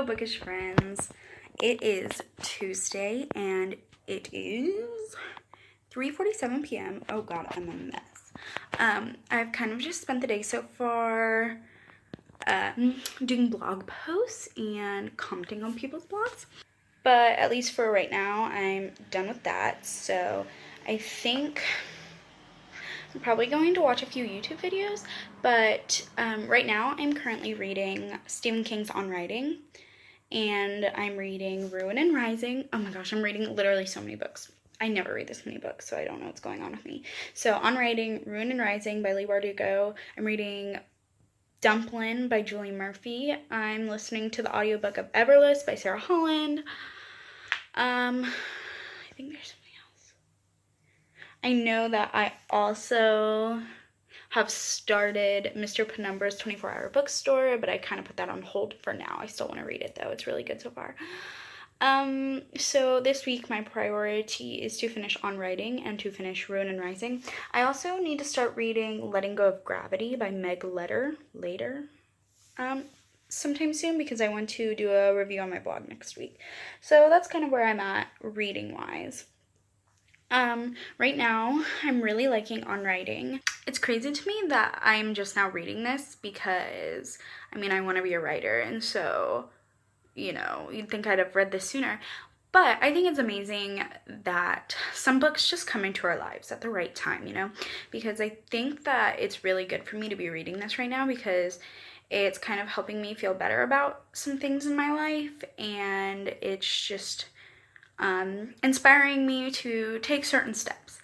Hello, bookish friends. It is Tuesday and it is 3:47 p.m. Oh god, I'm a mess. I've kind of just spent the day so far doing blog posts and commenting on people's blogs. But at least for right now, I'm done with that. So I think I'm probably going to watch a few YouTube videos, but right now I'm currently reading Stephen King's On Writing, and I'm reading Ruin and Rising. Oh my gosh, I'm reading literally so many books. I never read this many books, so I don't know what's going on with me. So On Writing, Ruin and Rising by Leigh Bardugo. I'm reading Dumplin' by Julie Murphy. I'm listening to the audiobook of Everless by Sarah Holland. I think there's something else. I know that I also have started Mr. Penumbra's 24-hour bookstore, but I kind of put that on hold for now. I still want to read it though. It's really good so far. So this week my priority is to finish On Writing and to finish Ruin and Rising. I also need to start reading Letting Go of Gravity by Meg later, sometime soon, because I want to do a review on my blog next week. So that's kind of where I'm at reading wise. Right now I'm really liking On Writing. It's crazy to me that I'm just now reading this because I want to be a writer, and so you'd think I'd have read this sooner. But I think it's amazing that some books just come into our lives at the right time, because I think that it's really good for me to be reading this right now because it's kind of helping me feel better about some things in my life, and it's just inspiring me to take certain steps.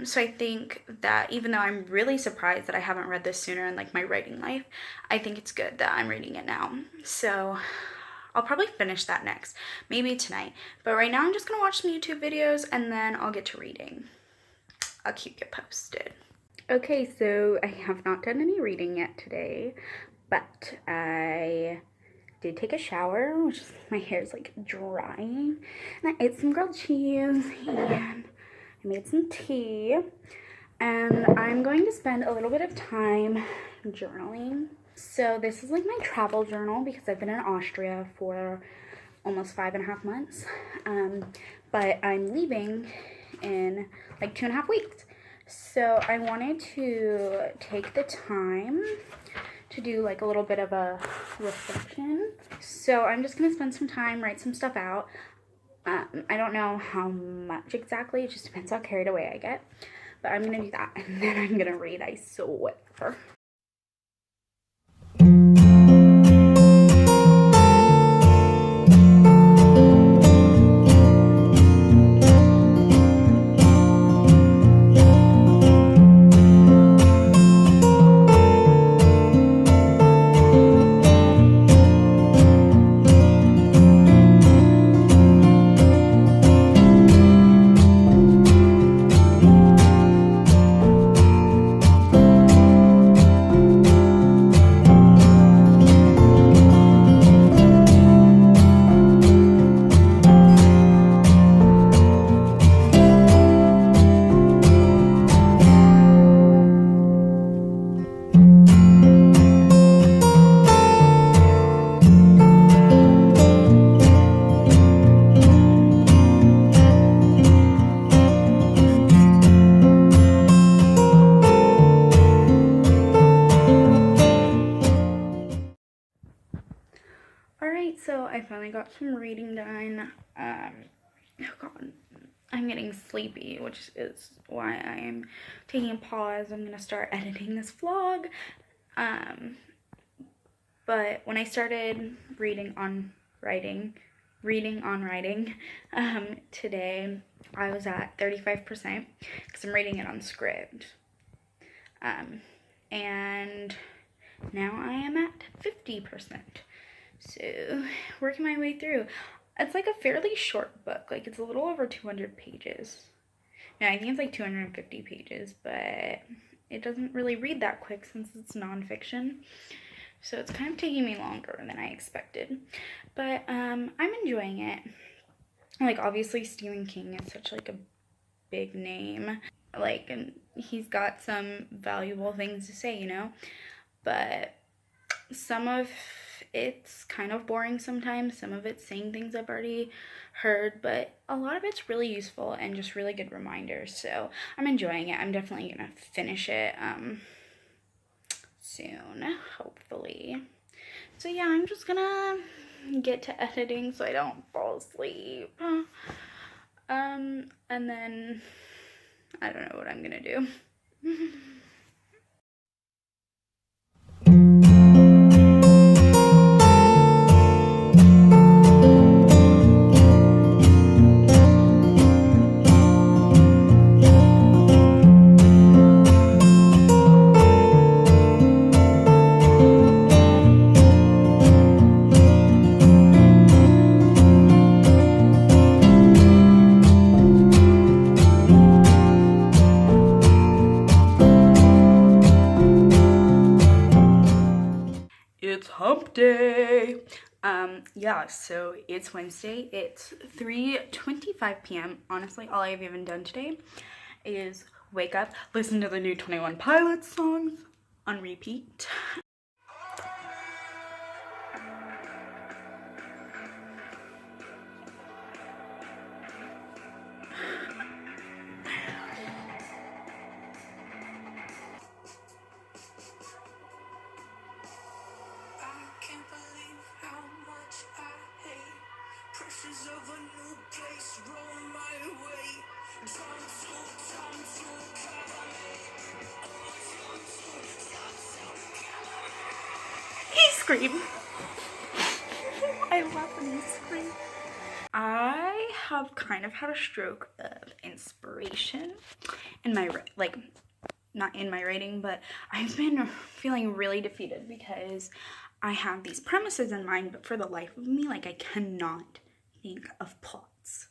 So I think that even though I'm really surprised that I haven't read this sooner in my writing life, I think it's good that I'm reading it now. So I'll probably finish that next, maybe tonight. But right now I'm just gonna watch some YouTube videos and then I'll get to reading. I'll keep you posted. Okay, so I have not done any reading yet today, but I did take a shower, which is, my hair is drying, and I ate some grilled cheese, and I made some tea, and I'm going to spend a little bit of time journaling. So this is my travel journal because I've been in Austria for almost 5.5 months, but I'm leaving in 2.5 weeks. So I wanted to take the time to do a little bit of a reflection. So I'm just gonna spend some time, write some stuff out. I don't know how much exactly, it just depends how carried away I get, but I'm gonna do that and then I'm gonna read, I swear. Alright, so I finally got some reading done. Oh god, I'm getting sleepy, which is why I'm taking a pause. I'm gonna start editing this vlog. But when I started reading On Writing today, I was at 35% because I'm reading it on script. And now I am at 50%. So, working my way through. It's a fairly short book. It's a little over 200 pages. No, I think it's 250 pages, but it doesn't really read that quick since it's nonfiction. So it's kind of taking me longer than I expected. But I'm enjoying it. Obviously Stephen King is such a big name. And he's got some valuable things to say, but some of it's kind of boring sometimes. Some of it's saying things I've already heard, but a lot of it's really useful and just really good reminders. So I'm enjoying it. I'm definitely gonna finish it soon, hopefully. So yeah, I'm just gonna get to editing so I don't fall asleep. And then I don't know what I'm gonna do. It's hump day. Yeah, so it's Wednesday. It's 3:25 p.m. Honestly, all I've even done today is wake up, listen to the new 21 Pilots songs on repeat. Of a new place roll my way. He screamed. I love when he screams. I have kind of had a stroke of inspiration in my, like, not in my writing, but I've been feeling really defeated because I have these premises in mind, but for the life of me, like, I cannot think of plots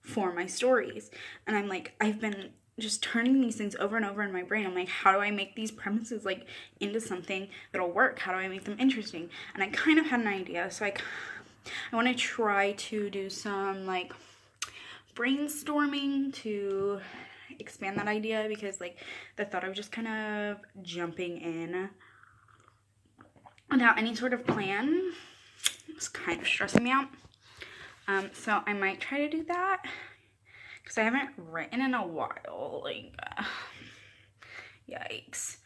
for my stories. And I'm like, I've been just turning these things over and over in my brain. I'm like, how do I make these premises like into something that'll work? How do I make them interesting? And I kind of had an idea, so I want to try to do some like brainstorming to expand that idea, because like the thought of just kind of jumping in without any sort of plan is kind of stressing me out. So I might try to do that, because I haven't written in a while, like, yikes.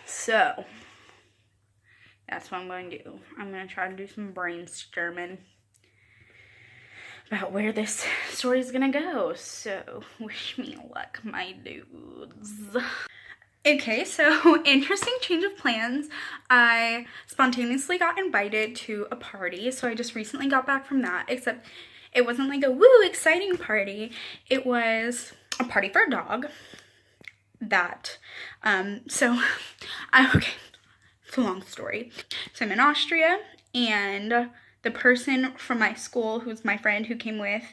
So that's what I'm going to do. I'm going to try to do some brainstorming about where this story is going to go. So wish me luck, my dudes. Okay, so interesting change of plans. I spontaneously got invited to a party, so I just recently got back from that, except it wasn't like a woo exciting party. It was a party for a dog that, okay, it's a long story. So I'm in Austria, and the person from my school, who's my friend who came with,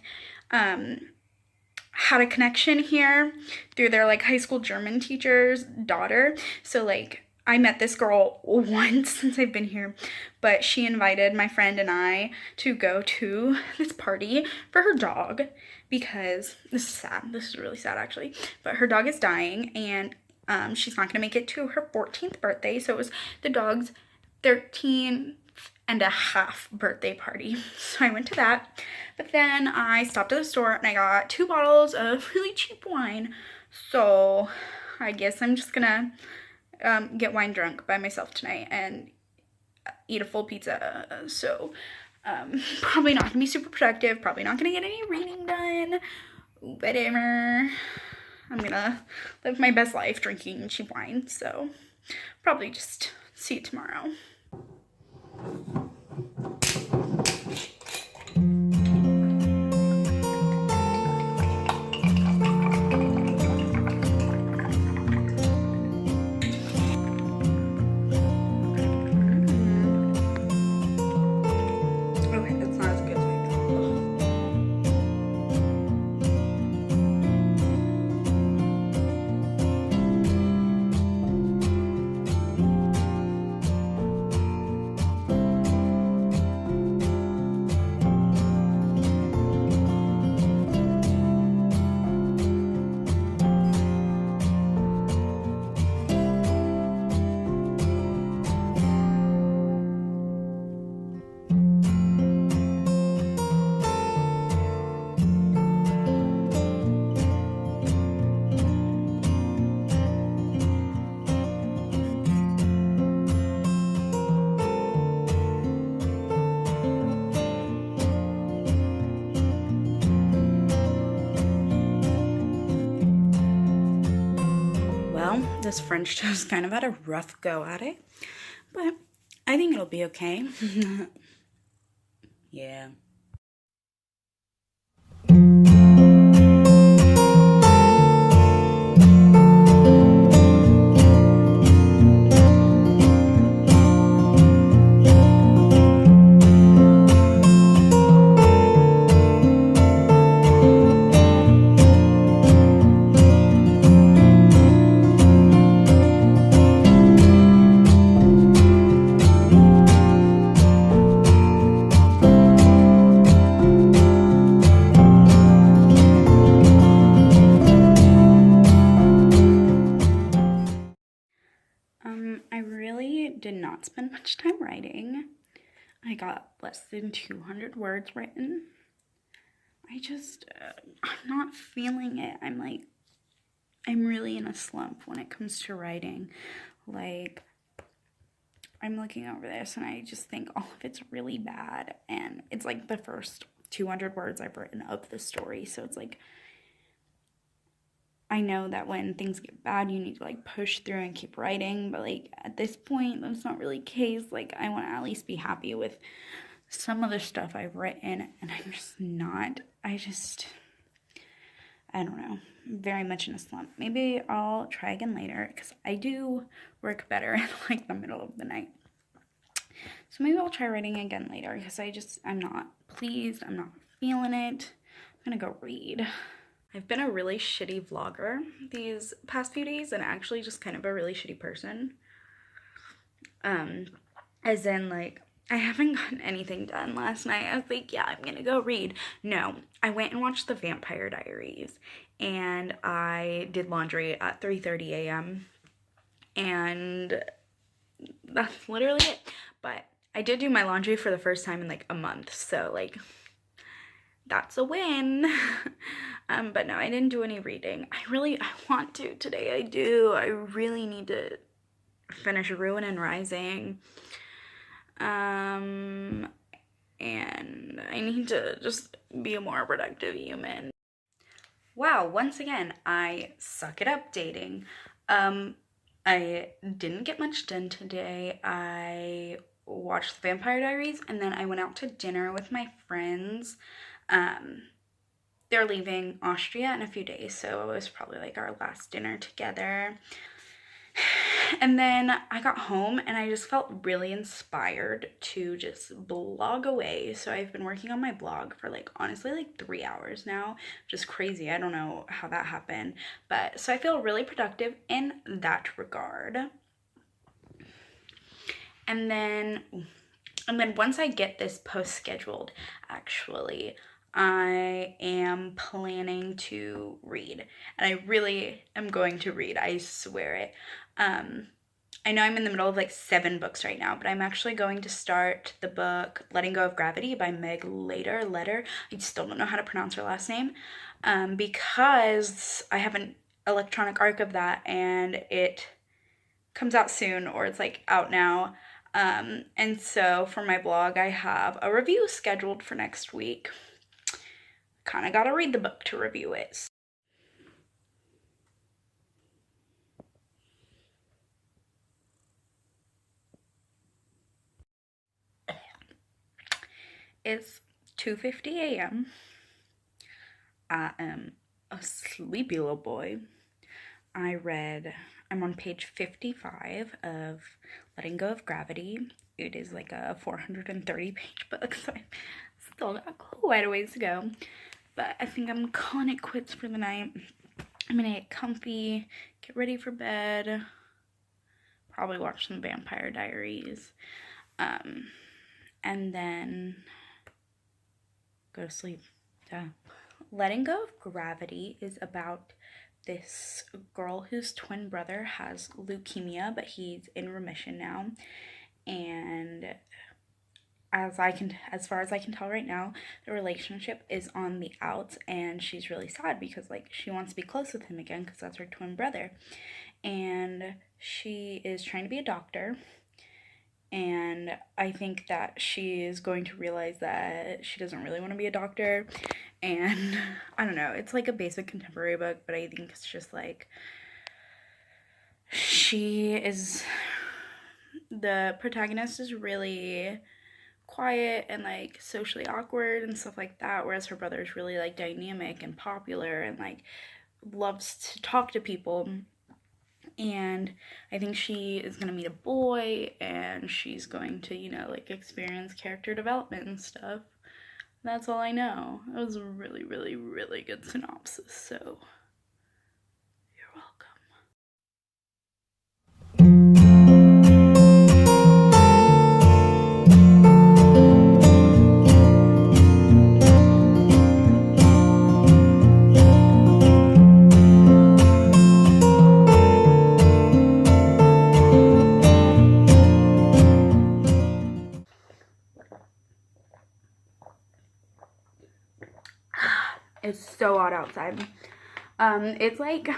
had a connection here through their like high school German teacher's daughter. So like I met this girl once since I've been here, but she invited my friend and I to go to this party for her dog, because this is sad. This is really sad actually, but her dog is dying, and she's not gonna make it to her 14th birthday. So it was the dog's 13 and a half birthday party. So I went to that, but then I stopped at the store and I got 2 bottles of really cheap wine. So I guess I'm just gonna get wine drunk by myself tonight and eat a full pizza. So probably not gonna be super productive, probably not gonna get any reading done, whatever. I'm gonna live my best life drinking cheap wine. So probably just see you tomorrow. This French toast kind of had a rough go at it, but I think it'll be okay. Yeah. I really did not spend much time writing. I got less than 200 words written. I'm not feeling it. I'm really in a slump when it comes to writing. Like, I'm looking over this and I just think all of it's really bad. And it's like the first 200 words I've written of the story. So it's like, I know that when things get bad, you need to like push through and keep writing. But like at this point, that's not really the case. Like, I want to at least be happy with some of the stuff I've written. And I'm just not. I don't know, very much in a slump. Maybe I'll try again later because I do work better in like the middle of the night. So maybe I'll try writing again later because I'm not pleased. I'm not feeling it. I'm gonna go read. I've been a really shitty vlogger these past few days and actually just kind of a really shitty person. As in like, I haven't gotten anything done last night. I was like, yeah, I'm gonna go read. No, I went and watched The Vampire Diaries and I did laundry at 3:30 a.m. and that's literally it. But I did do my laundry for the first time in like a month, so like that's a win. But no, I didn't do any reading. I want to today. I do. I really need to finish Ruin and Rising. And I need to just be a more productive human. Wow, once again, I suck at updating. I didn't get much done today. I watched The Vampire Diaries and then I went out to dinner with my friends. They're leaving Austria in a few days, so it was probably like our last dinner together. And then I got home and I just felt really inspired to just blog away. So I've been working on my blog for like honestly like 3 hours now, which is crazy. I don't know how that happened, but so I feel really productive in that regard. And then once I get this post scheduled, actually, I am planning to read, and I really am going to read. I swear it. I know I'm in the middle of like 7 books right now, but I'm actually going to start the book Letting Go of Gravity by Meg Letter. I still don't know how to pronounce her last name, because I have an electronic arc of that and it comes out soon, or it's like out now. And so for my blog, I have a review scheduled for next week. Kind of got to read the book to review it. It's 2:50 a.m. I am a sleepy little boy. I'm on page 55 of Letting Go of Gravity. It is like a 430 page book, so I've still got quite a ways to go. But I think I'm calling it quits for the night. I'm gonna get comfy, get ready for bed, probably watch some Vampire Diaries, and then go to sleep. Duh. Letting Go of Gravity is about this girl whose twin brother has leukemia, but he's in remission now. And as far as I can tell right now, the relationship is on the outs, and she's really sad because like she wants to be close with him again because that's her twin brother. And she is trying to be a doctor. And I think that she is going to realize that she doesn't really want to be a doctor. And I don't know, it's like a basic contemporary book, but I think it's just like, the protagonist is really quiet and like socially awkward and stuff like that, whereas her brother is really like dynamic and popular and like loves to talk to people. And I think she is going to meet a boy and she's going to, like experience character development and stuff. That's all I know. It was a really, really, really good synopsis, so you're welcome. It's so hot outside. It's like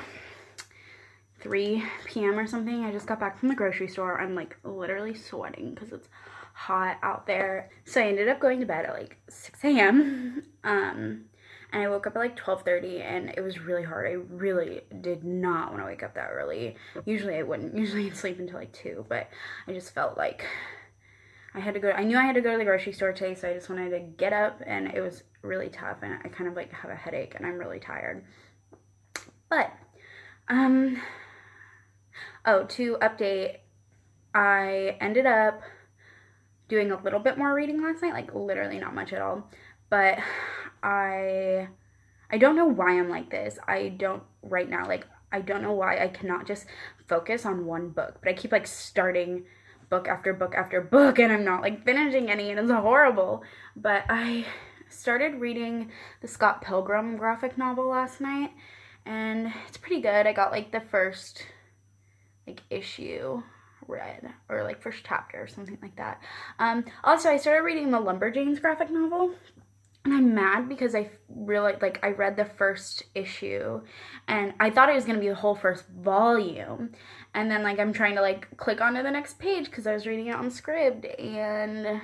3 p.m. or something. I just got back from the grocery store. I'm like literally sweating because it's hot out there. So I ended up going to bed at like 6 a.m. And I woke up at like 12:30 and it was really hard. I really did not want to wake up that early. Usually I wouldn't. Usually I'd sleep until like 2, but I just felt like I knew I had to go to the grocery store today, so I just wanted to get up, and it was really tough, and I kind of like have a headache, and I'm really tired. But, to update, I ended up doing a little bit more reading last night, like literally not much at all, but I don't know why I'm like this. I don't know why I cannot just focus on one book, but I keep like starting book after book after book, and I'm not like finishing any, and it's horrible. But I started reading the Scott Pilgrim graphic novel last night, and it's pretty good. I got like the first like issue read, or like first chapter or something like that. Also, I started reading the Lumberjanes graphic novel, and I'm mad because I read the first issue and I thought it was going to be the whole first volume. And then like I'm trying to like click onto the next page because I was reading it on Scribd and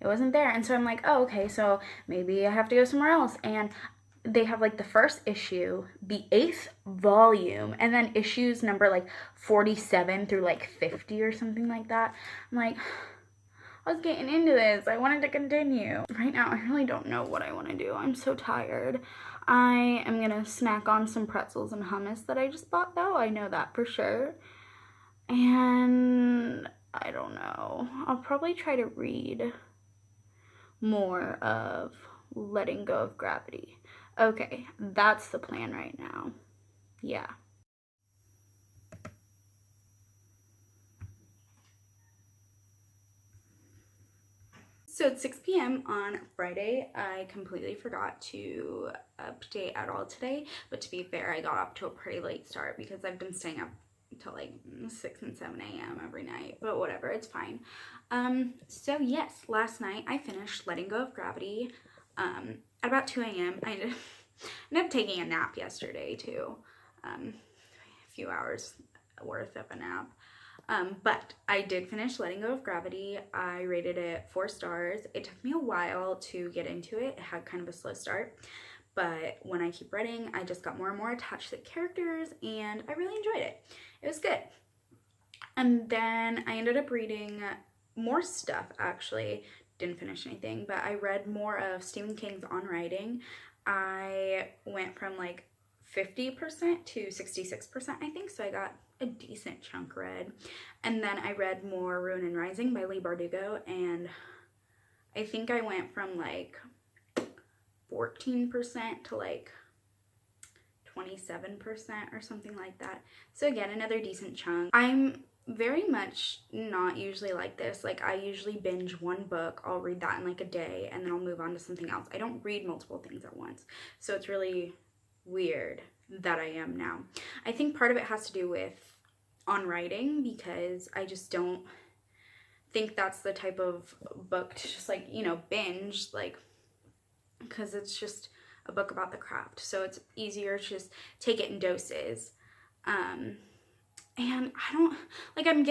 it wasn't there. And so I'm like, oh, okay, so maybe I have to go somewhere else. And they have like the first issue, the 8th volume, and then issues number like 47 through like 50 or something like that. I'm like, I was getting into this. I wanted to continue. Right now, I really don't know what I want to do. I'm so tired. I am going to snack on some pretzels and hummus that I just bought, though. I know that for sure. And I don't know. I'll probably try to read more of Letting Go of Gravity. Okay, that's the plan right now. Yeah. So it's 6 p.m. on Friday. I completely forgot to update at all today, but to be fair, I got off to a pretty late start because I've been staying up until like 6 and 7 a.m. every night, but whatever, it's fine. So yes, last night I finished Letting Go of Gravity at about 2 a.m. I ended up taking a nap yesterday too, a few hours worth of a nap. But I did finish Letting Go of Gravity. I rated it 4 stars. It took me a while to get into it. It had kind of a slow start, but when I keep reading, I just got more and more attached to the characters, and I really enjoyed it. It was good. And then I ended up reading more stuff, actually. Didn't finish anything, but I read more of Stephen King's On Writing. I went from like 50% to 66%, I think, so I got a decent chunk read. And then I read more Ruin and Rising by Leigh Bardugo, and I think I went from like 14% to like 27% or something like that. So again, another decent chunk. I'm very much not usually like this. Like I usually binge one book, I'll read that in like a day, and then I'll move on to something else. I don't read multiple things at once. So it's really weird that I am now. I think part of it has to do with On Writing, because I just don't think that's the type of book to just like, binge, like, because it's just a book about the craft. So it's easier to just take it in doses. And I don't, like, I'm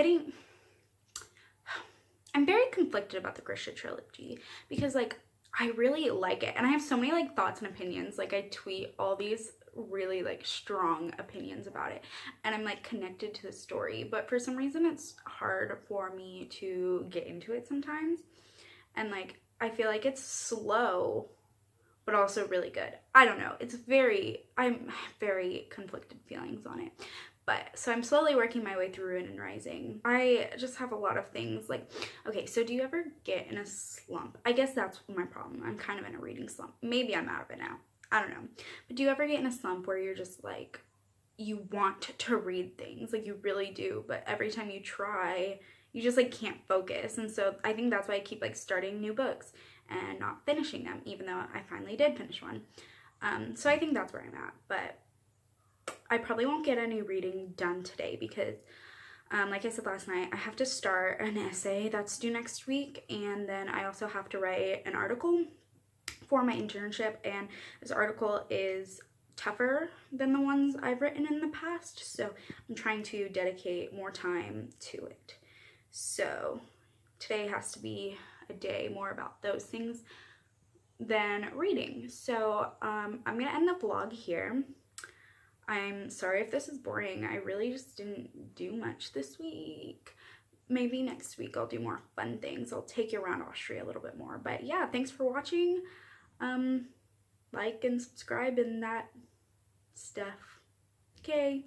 very conflicted about the Grisha trilogy, because like I really like it, and I have so many like thoughts and opinions. Like I tweet all these really like strong opinions about it, and I'm like connected to the story, but for some reason it's hard for me to get into it sometimes. And like I feel like it's slow but also really good. I don't know. I'm very conflicted feelings on it. But so I'm slowly working my way through Ruin and Rising. I just have a lot of things like, okay, so do you ever get in a slump? I guess that's my problem. I'm kind of in a reading slump. Maybe I'm out of it now. I don't know. But do you ever get in a slump where you're just like, you want to read things, like you really do, but every time you try, you just like can't focus. And so I think that's why I keep like starting new books and not finishing them, even though I finally did finish one. So I think that's where I'm at, but I probably won't get any reading done today because like I said last night, I have to start an essay that's due next week, and then I also have to write an article for my internship, and this article is tougher than the ones I've written in the past, so I'm trying to dedicate more time to it. So today has to be a day more about those things than reading. So I'm gonna end the vlog here. I'm sorry if this is boring. I really just didn't do much this week. Maybe next week I'll do more fun things. I'll take you around Austria a little bit more. But yeah, thanks for watching. Like and subscribe and that stuff. Okay.